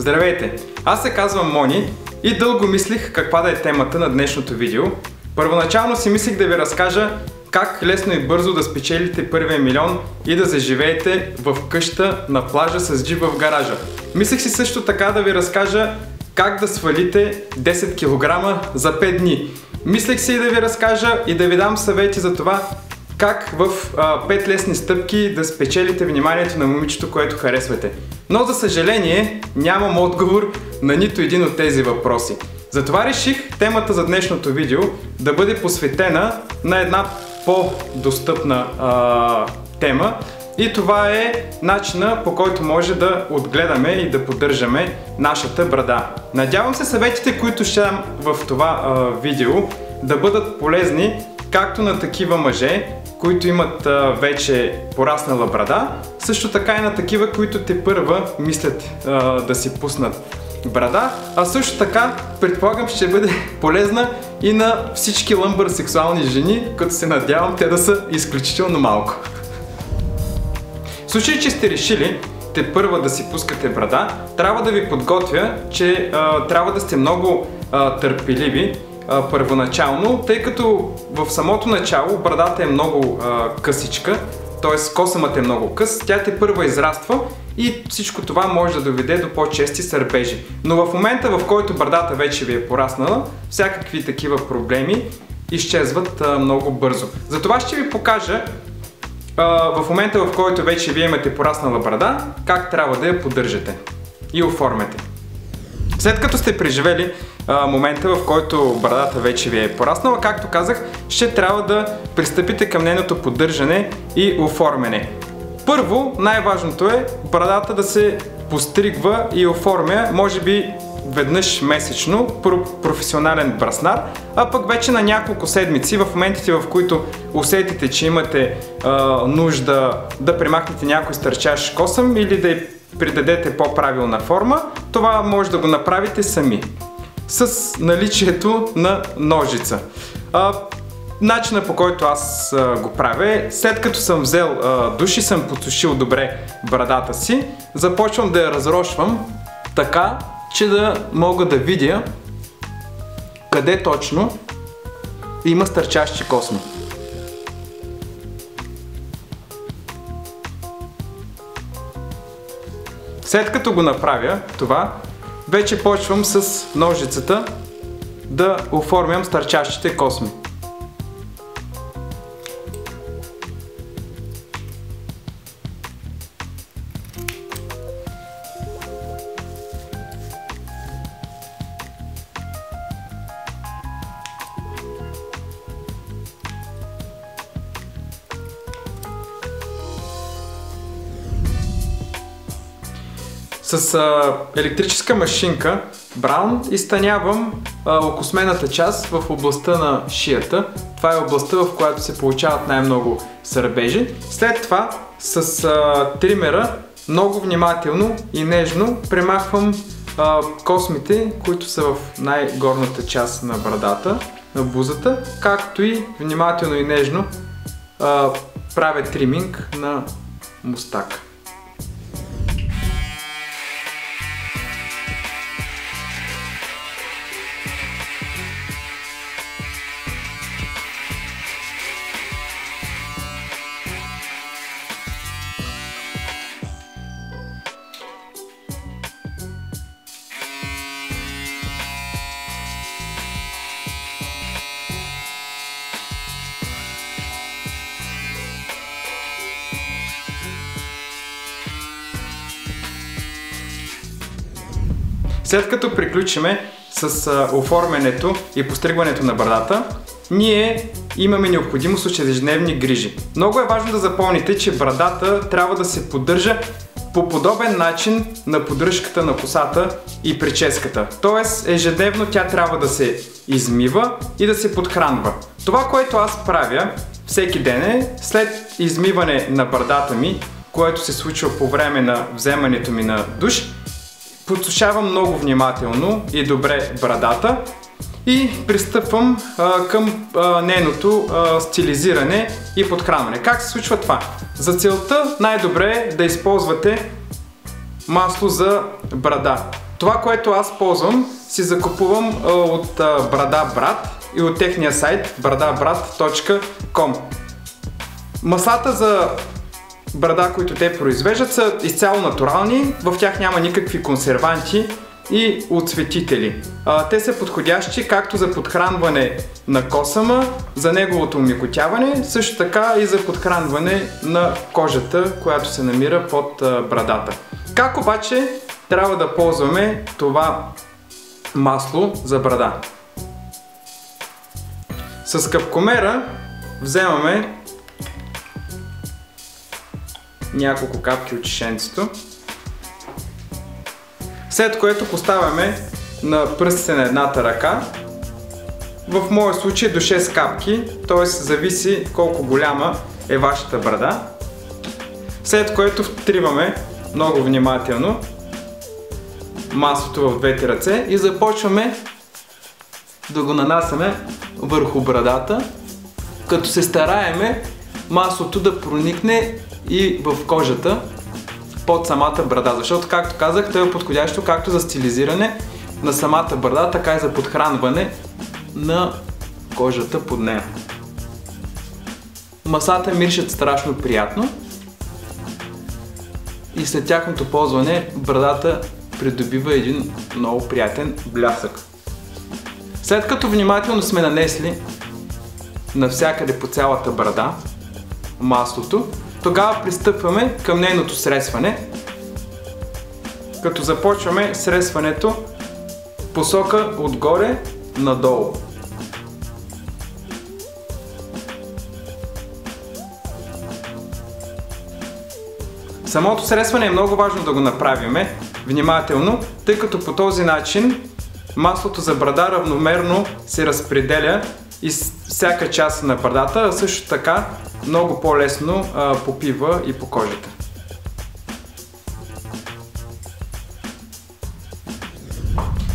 Здравейте! Аз се казвам Мони и дълго мислих каква да е темата на днешното видео. Първоначално си мислих да ви разкажа как лесно и бързо да спечелите първия милион и да заживеете в къща на плажа с джип в гаража. Мислех си също така да ви разкажа как да свалите 10 кг за 5 дни. Мислех си и да ви разкажа и да ви дам съвети за това как в 5 лесни стъпки да спечелите вниманието на момичето, което харесвате. Но за съжаление нямам отговор на нито един от тези въпроси. Затова реших темата за днешното видео да бъде посветена на една по-достъпна тема. И това е начина, по който може да отгледаме и да поддържаме нашата брада. Надявам се съветите, които ще дам в това видео, да бъдат полезни както на такива мъже, които имат вече пораснала брада, също така и на такива, които тепърва мислят да си пуснат брада, а също така предполагам ще бъде полезна и на всички лъмбър сексуални жени, като се надявам те да са изключително малко. В случай, че сте решили тепърва да си пускате брада, трябва да ви подготвя, че трябва да сте много търпеливи първоначално, тъй като в самото начало брадата е много късичка, т.е. косъмът е много къс, тя тепърва израства и всичко това може да доведе до по-чести сърбежи. Но в момента, в който брадата вече ви е пораснала, всякакви такива проблеми изчезват много бързо. Затова ще ви покажа в момента, в който вече вие имате пораснала брада, как трябва да я поддържате и оформяте. След като сте преживели момента, в който брадата вече ви е пораснала, както казах, ще трябва да пристъпите към нейното поддържане и оформяне. Първо, най-важното е брадата да се постригва и оформя, може би веднъж месечно, професионален браснар, а пък вече на няколко седмици, в моментите, в които усетите, че имате нужда да премахнете някой стърчащ косъм или да й придадете по-правилна форма, това може да го направите сами, с наличието на ножица. Начинът, по който аз го правя е, след като съм взел душ и съм подсушил добре брадата си, започвам да я разрошвам така, че да мога да видя къде точно има стърчащи косми. След като го направя това, вече почвам с ножицата да оформям стърчащите косми. С електрическа машинка Браун изтънявам окосмената част в областта на шията. Това е областта, в която се получават най-много сърбежи. След това с тримера много внимателно и нежно премахвам космите, които са в най-горната част на брадата, на бузата, както и внимателно и нежно правя триминг на мустака. След като приключиме с оформянето и постригването на брадата, ние имаме необходимост от ежедневни грижи. Много е важно да запомните, че брадата трябва да се поддържа по подобен начин на поддръжката на косата и прическата. Тоест, ежедневно тя трябва да се измива и да се подхранва. Това, което аз правя всеки ден е, след измиване на брадата ми, което се случва по време на вземането ми на душ, подсушавам много внимателно и добре брадата и пристъпвам към нейното стилизиране и подхранване. Как се случва това? За целта най-добре е да използвате масло за брада. Това, което аз ползвам, си закупувам от Брада Брат и от техния сайт bradabrat.com. Маслата за брада, които те произвеждат, са изцяло натурални, в тях няма никакви консерванти и отцветители. Те са подходящи както за подхранване на косъма, за неговото омекотяване, също така и за подхранване на кожата, която се намира под брадата. Как обаче трябва да ползваме това масло за брада? С капкомера вземаме няколко капки от шишенцето, след което поставяме на пръстите на едната ръка, в моя случай до 6 капки, т.е. зависи колко голяма е вашата брада, след което втриваме много внимателно маслото в двете ръце и започваме да го нанасяме върху брадата, като се стараеме маслото да проникне и в кожата под самата брада, защото, както казах, то е подходящо както за стилизиране на самата брада, така и за подхранване на кожата под нея. Маслата миришат страшно приятно и след тяхното ползване брадата придобива един много приятен блясък. След като внимателно сме нанесли навсякъде по цялата брада маслото, тогава пристъпваме към нейното сресване, като започваме сресването посока отгоре надолу. Самото сресване е много важно да го направим внимателно, тъй като по този начин маслото за брада равномерно се разпределя из всяка част на брадата, а също така много по-лесно попива и по кожата.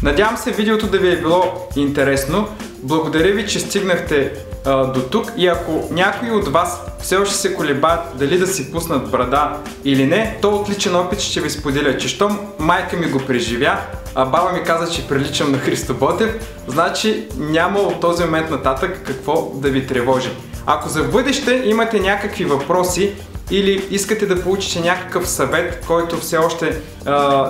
Надявам се видеото да ви е било интересно. Благодаря ви, че стигнахте до тук и ако някои от вас все още се колебаят дали да си пуснат брада или не, то от личен опит ще ви споделя, че щом майка ми го преживя, а баба ми каза, че приличам на Христо Ботев, значи няма от този момент нататък какво да ви тревожи. Ако за бъдеще имате някакви въпроси или искате да получите някакъв съвет, който все още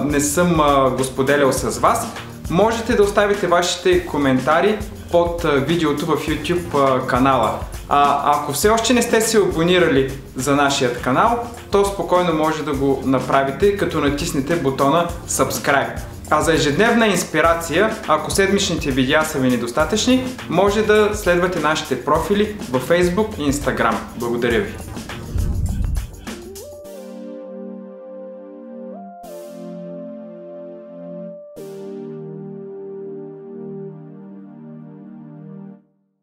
не съм го споделял с вас, можете да оставите вашите коментари под видеото в YouTube канала. Ако все още не сте се абонирали за нашия канал, то спокойно може да го направите, като натиснете бутона Subscribe. А за ежедневна инспирация, ако седмичните видеа са ви недостатъчни, може да следвате нашите профили във Facebook и Instagram. Благодаря ви!